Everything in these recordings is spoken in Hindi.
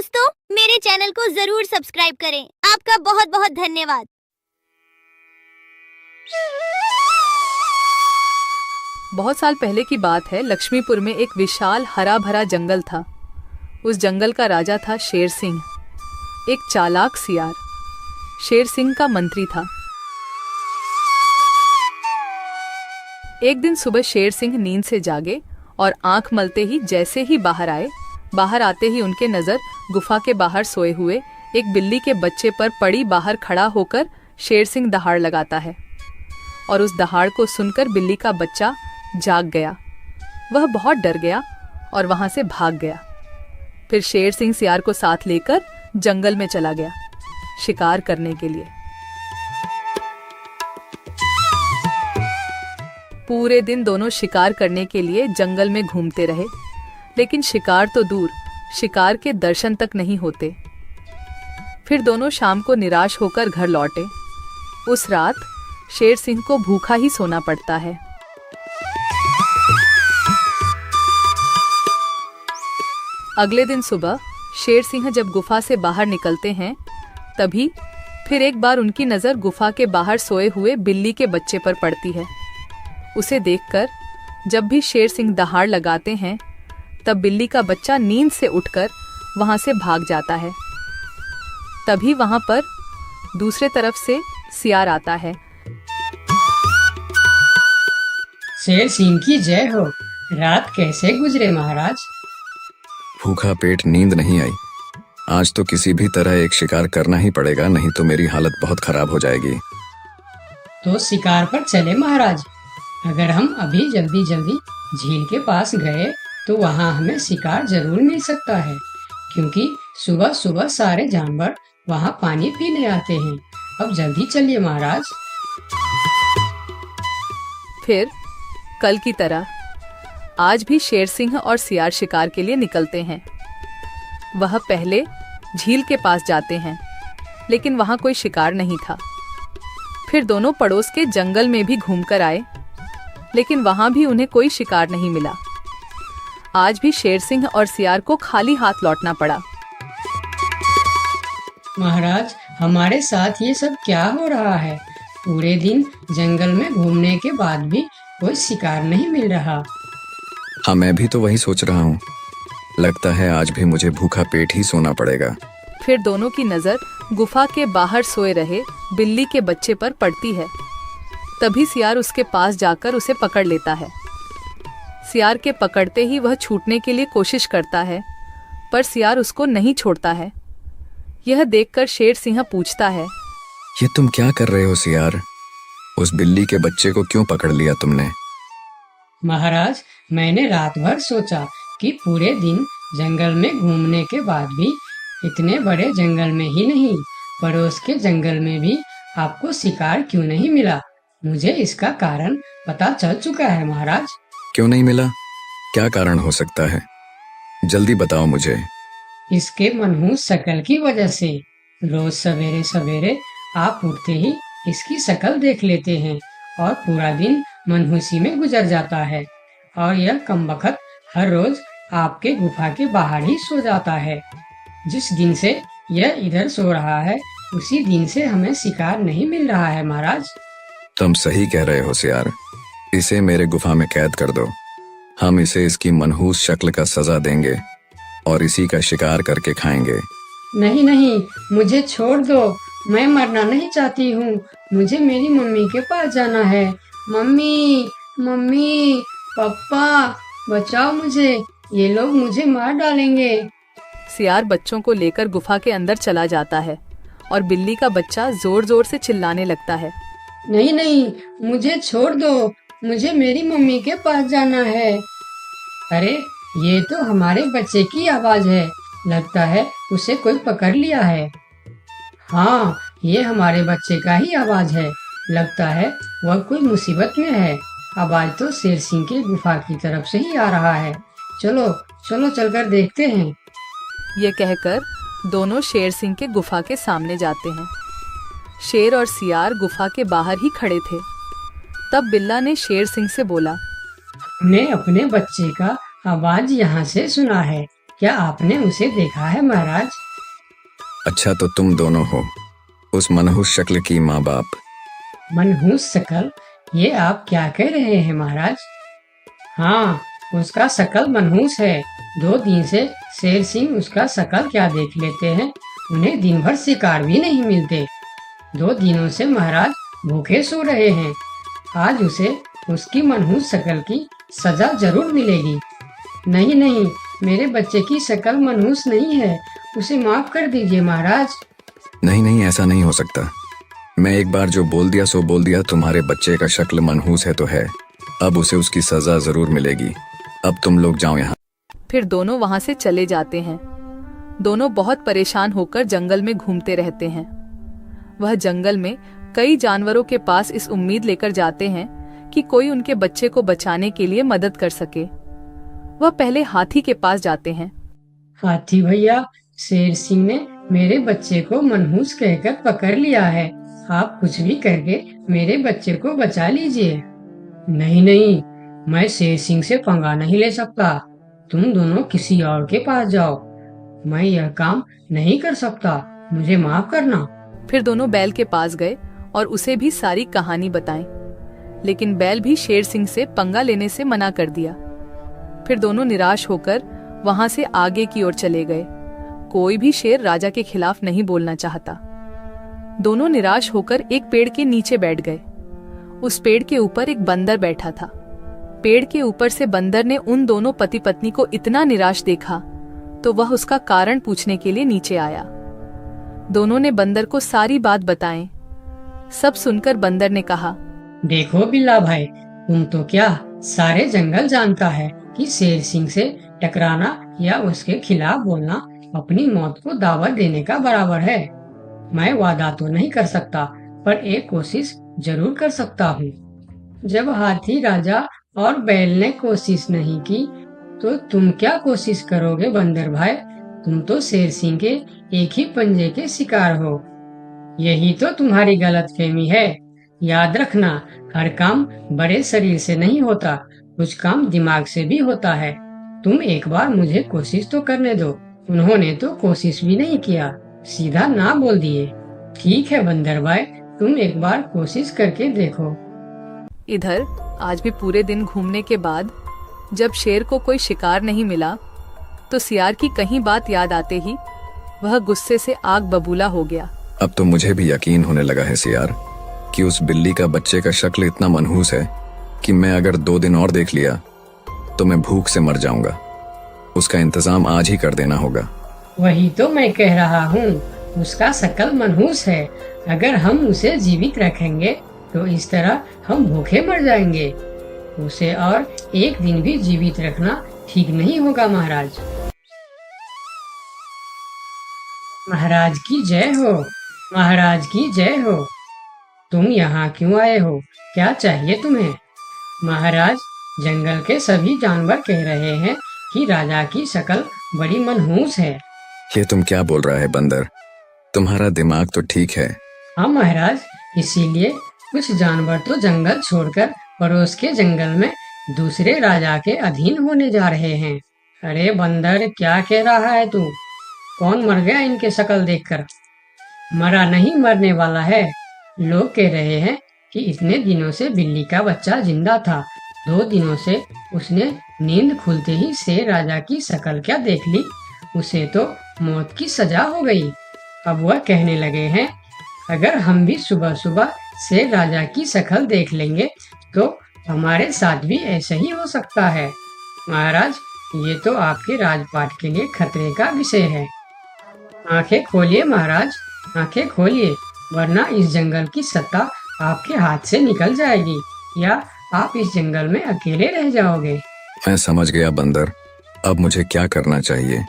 दोस्तों, मेरे चैनल को जरूर सब्सक्राइब करें। आपका बहुत बहुत धन्यवाद। बहुत साल पहले की बात है। लक्ष्मीपुर में एक विशाल हरा भरा जंगल था। उस जंगल का राजा था शेर सिंह, एक चालाक सियार। शेर सिंह का मंत्री था। एक दिन सुबह शेर सिंह नींद से जागे और आंख मलते ही जैसे ही बाहर आते ही उनके नजर गुफा के बाहर सोए हुए एक बिल्ली के बच्चे पर पड़ी। बाहर खड़ा होकर शेर सिंह दहाड़ लगाता है और उस दहाड़ को सुनकर बिल्ली का बच्चा जाग गया। वह बहुत डर गया और वहां से भाग गया। फिर शेर सिंह सियार को साथ लेकर जंगल में चला गया शिकार करने के लिए। पूरे दिन दोनों शिकार करने के लिए जंगल में घूमते रहे, लेकिन शिकार तो दूर, शिकार के दर्शन तक नहीं होते। फिर दोनों शाम को निराश होकर घर लौटे। उस रात शेर सिंह को भूखा ही सोना पड़ता है। अगले दिन सुबह शेर सिंह जब गुफा से बाहर निकलते हैं, तभी फिर एक बार उनकी नजर गुफा के बाहर सोए हुए बिल्ली के बच्चे पर पड़ती है। उसे देखकर जब भी शेर सिंह दहाड़ लगाते हैं, तब बिल्ली का बच्चा नींद से उठकर वहां से भाग जाता है। तभी वहां पर दूसरे तरफ से सियार आता है। शेर सिंह की जय हो। रात कैसे गुजरे महाराज? भूखा पेट, नींद नहीं आई। आज तो किसी भी तरह एक शिकार करना ही पड़ेगा, नहीं तो मेरी हालत बहुत खराब हो जाएगी। तो शिकार पर चले महाराज। अगर हम अभी जल्दी झील के पास गए तो वहाँ हमें शिकार जरूर मिल सकता है, क्योंकि सुबह सुबह सारे जानवर वहाँ पानी पीने आते हैं। अब जल्दी चलिए महाराज। फिर कल की तरह आज भी शेर सिंह और सियार शिकार के लिए निकलते हैं। वह पहले झील के पास जाते हैं, लेकिन वहां कोई शिकार नहीं था। फिर दोनों पड़ोस के जंगल में भी घूमकर आए, लेकिन वहां भी उन्हें कोई शिकार नहीं मिला। आज भी शेर सिंह और सियार को खाली हाथ लौटना पड़ा। महाराज, हमारे साथ ये सब क्या हो रहा है? पूरे दिन जंगल में घूमने के बाद भी कोई शिकार नहीं मिल रहा। हाँ, मैं भी तो वही सोच रहा हूँ। लगता है आज भी मुझे भूखा पेट ही सोना पड़ेगा। फिर दोनों की नजर गुफा के बाहर सोए रहे बिल्ली के बच्चे पर पड़ती है। तभी सियार उसके पास जाकर उसे पकड़ लेता है। सियार के पकड़ते ही वह छूटने के लिए कोशिश करता है, पर सियार उसको नहीं छोड़ता है। यह देखकर शेर सिंह पूछता है, ये तुम क्या कर रहे हो सियार? उस बिल्ली के बच्चे को क्यों पकड़ लिया तुमने? महाराज, मैंने रात भर सोचा कि पूरे दिन जंगल में घूमने के बाद भी इतने बड़े जंगल में ही नहीं, पड़ोस के जंगल में भी आपको शिकार क्यों नहीं मिला। मुझे इसका कारण पता चल चुका है महाराज। क्यों नहीं मिला? क्या कारण हो सकता है? जल्दी बताओ मुझे। इसके मनहूस शक्ल की वजह से। रोज सवेरे सवेरे आप उठते ही इसकी शक्ल देख लेते हैं और पूरा दिन मनहूसी में गुजर जाता है, और यह कमबख्त हर रोज आपके गुफा के बाहर ही सो जाता है। जिस दिन से यह इधर सो रहा है, उसी दिन से हमें शिकार नहीं मिल रहा है महाराज। तुम सही कह रहे हो सियार। इसे मेरे गुफा में कैद कर दो। हम इसे इसकी मनहूस शक्ल का सजा देंगे और इसी का शिकार करके खाएंगे। नहीं नहीं, मुझे छोड़ दो। मैं मरना नहीं चाहती हूँ। मुझे मेरी मम्मी के पास जाना है। मम्मी, मम्मी, पापा, बचाओ मुझे। ये लोग मुझे मार डालेंगे। सियार बच्चों को लेकर गुफा के अंदर चला जाता है और बिल्ली का बच्चा जोर जोर से चिल्लाने लगता है, नहीं नहीं, मुझे छोड़ दो। मुझे मेरी मम्मी के पास जाना है। अरे, ये तो हमारे बच्चे की आवाज है। लगता है उसे कोई पकड़ लिया है। हाँ, ये हमारे बच्चे का ही आवाज है। लगता है वह कोई मुसीबत में है। आवाज तो शेर सिंह की गुफा की तरफ से ही आ रहा है। चलो चलो, चलकर देखते हैं। ये कहकर दोनों शेर सिंह के गुफा के सामने जाते हैं। शेर और सियार गुफा के बाहर ही खड़े थे। तब बिल्ला ने शेर सिंह से बोला, हमने अपने बच्चे का आवाज यहाँ से सुना है। क्या आपने उसे देखा है महाराज? अच्छा तो तुम दोनों हो उस मनहूस शक्ल की माँ बाप। मनहूस शकल, ये आप क्या कह रहे हैं महाराज? हाँ, उसका शकल मनहूस है। 2 दिन से शेर सिंह उसका शकल क्या देख लेते हैं। उन्हें दिन भर शिकार भी नहीं मिलते। 2 दिनों से महाराज भूखे सो रहे हैं। आज उसे उसकी मनहूस शकल की सजा जरूर मिलेगी। नहीं नहीं, मेरे बच्चे की शकल मनहूस नहीं है, उसे माफ कर दीजिए महाराज। नहीं नहीं, ऐसा नहीं हो सकता। मैं एक बार जो बोल दिया सो बोल दिया। तुम्हारे बच्चे का शक्ल मनहूस है तो है, अब उसे उसकी सजा जरूर मिलेगी। अब तुम लोग जाओ यहाँ। फिर दोनों वहां से चले जाते हैं। दोनों बहुत परेशान होकर जंगल में घूमते रहते हैं। वह जंगल में कई जानवरों के पास इस उम्मीद लेकर जाते हैं कि कोई उनके बच्चे को बचाने के लिए मदद कर सके। वह पहले हाथी के पास जाते हैं। हाथी भैया, शेर सिंह ने मेरे बच्चे को मनहूस कहकर पकड़ लिया है। आप कुछ भी करके मेरे बच्चे को बचा लीजिए। नहीं नहीं, मैं शेर सिंह से पंगा नहीं ले सकता। तुम दोनों किसी और के पास जाओ। मैं यह काम नहीं कर सकता, मुझे माफ करना। फिर दोनों बैल के पास गए और उसे भी सारी कहानी बताई, लेकिन बैल भी शेर सिंह से पंगा लेने से मना कर दिया। फिर दोनों निराश होकर वहां से आगे की ओर चले गए। कोई भी शेर राजा के खिलाफ नहीं बोलना चाहता। दोनों निराश होकर एक पेड़ के नीचे बैठ गए। उस पेड़ के ऊपर एक बंदर बैठा था। पेड़ के ऊपर से बंदर ने उन दोनों पति पत्नी को इतना निराश देखा तो वह उसका कारण पूछने के लिए नीचे आया। दोनों ने बंदर को सारी बात बताई। सब सुनकर बंदर ने कहा, देखो बिल्ला भाई, तुम तो क्या सारे जंगल जानता है कि शेर सिंह से टकराना या उसके खिलाफ बोलना अपनी मौत को दावत देने का बराबर है। मैं वादा तो नहीं कर सकता, पर एक कोशिश जरूर कर सकता हूँ। जब हाथी राजा और बैल ने कोशिश नहीं की, तो तुम क्या कोशिश करोगे बंदर भाई? तुम तो शेर सिंह के एक ही पंजे के शिकार हो। यही तो तुम्हारी गलतफहमी है। याद रखना, हर काम बड़े शरीर से नहीं होता, कुछ काम दिमाग से भी होता है। तुम एक बार मुझे कोशिश तो करने दो। उन्होंने तो कोशिश भी नहीं किया, सीधा ना बोल दिए। ठीक है बंदर भाई, तुम एक बार कोशिश करके देखो। इधर आज भी पूरे दिन घूमने के बाद जब शेर को कोई शिकार नहीं मिला तो सियार की कहीं बात याद आते ही वह गुस्से से आग बबूला हो गया। अब तो मुझे भी यकीन होने लगा है सियार कि उस बिल्ली का बच्चे का शक्ल इतना मनहूस है कि मैं अगर 2 दिन और देख लिया तो मैं भूख से मर जाऊंगा। उसका इंतजाम आज ही कर देना होगा। वही तो मैं कह रहा हूँ, उसका शकल मनहूस है। अगर हम उसे जीवित रखेंगे तो इस तरह हम भूखे मर जाएंगे। उसे और एक दिन भी जीवित रखना ठीक नहीं होगा महाराज। महाराज की जय हो, महाराज की जय हो। तुम यहाँ क्यों आए हो? क्या चाहिए तुम्हें? महाराज, जंगल के सभी जानवर कह रहे हैं कि राजा की शक्ल बड़ी मनहूस है। ये तुम क्या बोल रहा है बंदर? तुम्हारा दिमाग तो ठीक है। हाँ महाराज, इसीलिए कुछ जानवर तो जंगल छोड़कर पड़ोस के जंगल में दूसरे राजा के अधीन होने जा रहे हैं। अरे बंदर, क्या कह रहा है तू? कौन मर गया इनके शक्ल देखकर? मरा नहीं, मरने वाला है। लोग कह रहे हैं कि इतने दिनों से बिल्ली का बच्चा जिंदा था। 2 दिनों से उसने नींद खुलते ही शेर राजा की शक्ल क्या देख ली, उसे तो मौत की सजा हो गई। अब वह कहने लगे हैं, अगर हम भी सुबह सुबह शेर राजा की शक्ल देख लेंगे तो हमारे साथ भी ऐसा ही हो सकता है। महाराज, ये तो आपके राजपाट के लिए खतरे का विषय है। आंखें खोलिए महाराज, आंखें खोलिए, वरना इस जंगल की सत्ता आपके हाथ से निकल जाएगी या आप इस जंगल में अकेले रह जाओगे। मैं समझ गया बंदर, अब मुझे क्या करना चाहिए?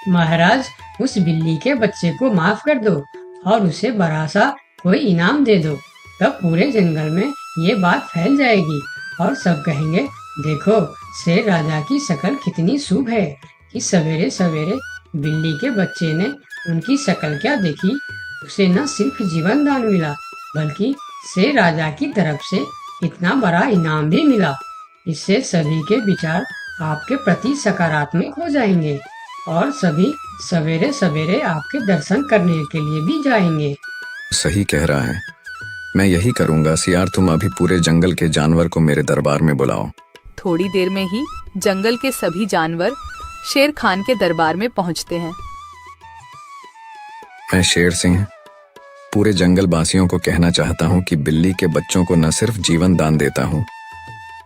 महाराज, उस बिल्ली के बच्चे को माफ कर दो और उसे बड़ा सा कोई इनाम दे दो। तब पूरे जंगल में ये बात फैल जाएगी और सब कहेंगे, देखो शेर राजा की शक्ल कितनी शुभ है कि सवेरे सवेरे बिल्ली के बच्चे ने उनकी शक्ल क्या देखी, उसे न सिर्फ जीवन दान मिला बल्कि शेर राजा की तरफ से इतना बड़ा इनाम भी मिला। इससे सभी के विचार आपके प्रति सकारात्मक हो जाएंगे। और सभी सवेरे सवेरे आपके दर्शन करने के लिए भी जाएंगे। सही कह रहा है, मैं यही करूंगा। सियार, तुम अभी पूरे जंगल के जानवर को मेरे दरबार में बुलाओ। थोड़ी देर में ही जंगल के सभी जानवर शेर खान के दरबार में पहुंचते हैं। मैं शेर सिंह पूरे जंगल वासियों को कहना चाहता हूँ कि बिल्ली के बच्चों को न सिर्फ जीवन दान देता हूँ,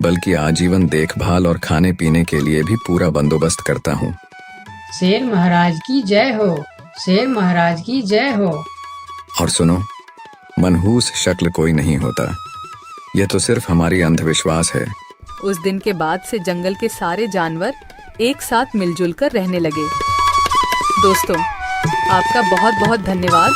बल्कि आजीवन देखभाल और खाने पीने के लिए भी पूरा बंदोबस्त करता हूँ। शेर महाराज की जय हो, शेर महाराज की जय हो। और सुनो, मनहूस शक्ल कोई नहीं होता, यह तो सिर्फ हमारी अंधविश्वास है। उस दिन के बाद से जंगल के सारे जानवर एक साथ मिलजुल कर रहने लगे। दोस्तों, आपका बहुत बहुत धन्यवाद